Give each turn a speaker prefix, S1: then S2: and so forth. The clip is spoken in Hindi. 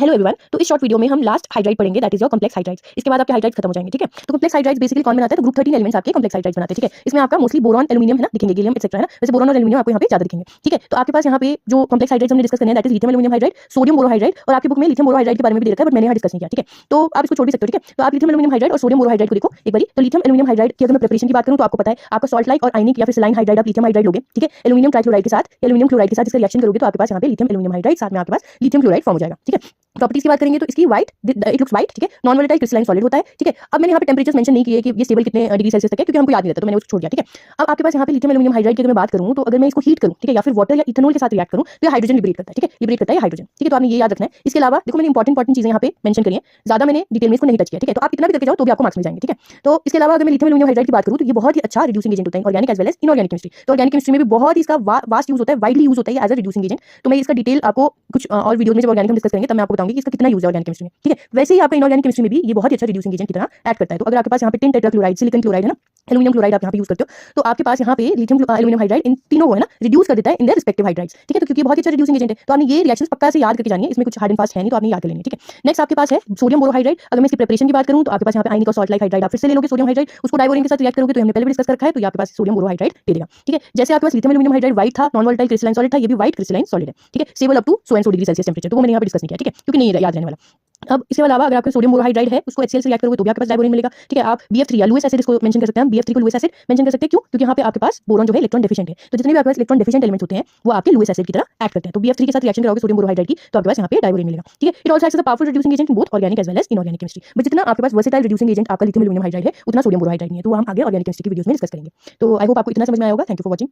S1: Hello everyone. तो इस शॉर्ट वीडियो में हम लास्ट हाइड्राइड पढ़ेंगे, that is your complex hydrides. इसके बाद आपके हाइड्राइड्स खत्म हो जाएंगे, ठीक है। तो कॉम्प्लेक्स हाइड्राइड्स बेसिकली कौन बनाता है? तो ग्रुप 13 एलिमेंट्स आपके कॉम्प्लेक्स हाइड्राइड्स बनाते हैं, ठीक है। इसमें आपका मोस्टली बोरॉन एल्यूमिनियम है ना दिखेंगे, गैलियम एक्सेट्रा है ना। वैसे बोरॉन और एल्यूमिनियम आपको यहाँ पे ज्यादा दिखेंगे, ठीक है। तो आपके पास यहाँ पे जो कॉम्प्लेक्स हाइड्राइड्स हमने डिस्कस करने हैं, that is lithium aluminium hydride, sodium borohydride, और आपकी बुक में लिथियम बोरोहाइड्राइड के बारे में भी दे रखा है, बट मैंने यहाँ डिस्कस नहीं किया, ठीक है। तो आप इसको छोड़ भी सकते हो, ठीक है। तो आप लिथियम एल्यूमिनियम हाइड्राइड और सोडियम बोरोहाइड्राइड को देखो एक बार। तो लिथियम एल्यूमिनियम हाइड्राइड की अगर मैं प्रिपरेशन की बात करूँ तो आपको पता है आपका सॉल्ट लाइक और आयनिक या फिर सलाइन हाइड्राइड आप लिथियम हाइड्राइड लोगे, ठीक है। एल्यूमिनियम ट्राइक्लोराइड के साथ, एल्यूमिनियम क्लोराइड के साथ इसका रिएक्शन करोगे तो आपके पास यहाँ पे लिथियम एल्यूमिनियम हाइड्राइड, साथ में आपके पास लिथियम क्लोराइड फॉर्म हो जाएगा, ठीक है। प्रॉपर्टीज की बात करेंगे तो इसकी व्हाइट, इट लुक्स व्हाइट, ठीक है। नॉन वोलेटाइल क्रिस्टलाइन सॉलिड होता है, ठीक है। अब मैंने यहाँ पे टेंपरेचर मेंशन नहीं किए कि ये स्टेबल कितने डिग्री सेल्सियस तक है, क्योंकि हमको याद नहीं रहता, तो मैंने उसको छोड़ दिया, ठीक है। अब आपके पास यहाँ पे लिथियम एल्यूमिनियम हाइड्राइड की अगर मैं बात करूँ तो अगर मैं इसको हीट करूँ, ठीक है, या फिर वाटर या इथेनॉल के साथ रिएक्ट करूँ तो ये हाइड्रोजन लिबरेट करता है, ठीक है। लिबरेट करता है हाइड्रोजन, ठीक है। तो आपने ये याद रखना है। इसके अलावा देखो मैंने इंपॉर्टेंट चीजें यहाँ पे मेंशन करी है, ज्यादा मैंने डिटेल में इसको नहीं टच किया, ठीक है। तो आप कितना भी करके जाओ तो भी आपको मार्क्स मिल जाएंगे, ठीक है। तो इसके अलावा अगर मैं लिथियम एल्यूमिनियम हाइड्राइड की बात करूँ तो ये बहुत ही अच्छा रिड्यूसिंग एजेंट होता है, organic as well as inorganic chemistry. तो ऑर्गेनिक केमिस्ट्री में भी बहुत ही इसका वास्ट यूज होता है, वाइडली यूज होता है एज अ रिड्यूसिंग एजेंट। तो मैं इसका डिटेल आपको कुछ और वीडियो में जब ऑर्गेनिक हम डिस्कस करेंगे तब मैं आपको बताऊंगी कि इसका कितना यूज है ऑर्गेनिक केमिस्ट्री में, ठीक है। वैसे ही आपका इनऑर्गेनिक केमिस्ट्री में भी ये बहुत ही अच्छा रिड्यूसिंग एजेंट की तरह एक्ट करता है। तो अगर आपके पास यहाँ पे टिन टेट्राक्लोराइड, सिलिकॉन क्लोराइड है ना, एल्यूमिनियम क्लोराइड आप यहाँ पे यूज करते हो, तो आपके पास यहाँ पे लिथियम एल्यूमिनियम हाइड्राइड इन तीनों को है ना रिड्यूस कर देता है इन देयर रिस्पेक्टिव हाइड्राइड्स, ठीक है। तो क्योंकि बहुत ही अच्छा रिड्यूसिंग एजेंट है तो आपने ये रिएक्शंस पक्का से याद करके जानी है, इसमें कुछ हार्ड एंड फास्ट है नहीं, तो आपने याद कर लेनी है, ठीक है। नेक्स्ट आपके पास है सोडियम बोरोहाइड्राइड। अगर मैं इसकी प्रिपरेशन की बात करूँ तो आपके पास यहाँ पे आयनिक और सॉल्ट लाइक हाइड्राइड आप फिर से ले लोगे सोडियम हाइड्राइड, उसको डाइवोरिन के साथ रिएक्ट करोगे तो हमने पहले भी डिस्कस कर रखा है, तो ये आपके पास सोडियम बोरोहाइड्राइड दे देगा, ठीक है। जैसे आपके पास लिथियम एल्यूमिनियम हाइड्राइड व्हाइट था, नॉन वोलेटाइल क्रिस्टलाइन सॉलिड था, ये भी व्हाइट क्रिस्टलाइन सॉलिड है, ठीक है। Stable up to 100 degree Celsius temperature, तो वो मैंने यहाँ पे डिस्कस नहीं किया, ठीक है, क्योंकि नहीं याद रहने वाला। अब इसके अलावा अगर आपके सोडियम बोरोहाइड्राइड है उसको HCl से रिएक्ट करोगे तो भी आपके पास डाइवोरिन मिलेगा, ठीक है। आप BF3 या लुईस एसिड इसको मेंशन कर सकते हैं, BF3 को लुईस एसिड मेंशन कर सकते हैं, क्यों? क्योंकि यहाँ पे आपके पास बोरॉन जो है इलेक्ट्रॉन डेफिशिएंट है, तो जितने भी आपके पास इलेक्ट्रॉन डेफिशिएंट एलिमेंट्स होते हैं वो आपके लुईस एसिड की तरह एक्ट करते हैं। तो BF3 के साथ रिएक्शन कराओगे सोडियम बोरोहाइड्राइड की तो आपके पास यहाँ पे डाइवोरिन मिलेगा, ठीक है। It also acts as a powerful reducing agent in both organic as well as inorganic chemistry. But जितना आपके पास वर्सेटाइल रिड्यूसिंग एजेंट आपका लिथियम एल्यूमिनियम हाइड्राइड है उतना सोडियम बोरोहाइड्राइड नहीं है, तो वो हम आगे ऑर्गेनिक केमिस्ट्री की वीडियोस में डिस्कस करेंगे। तो आई होप आपको इतना समझ में आया होगा। Thank you for watching.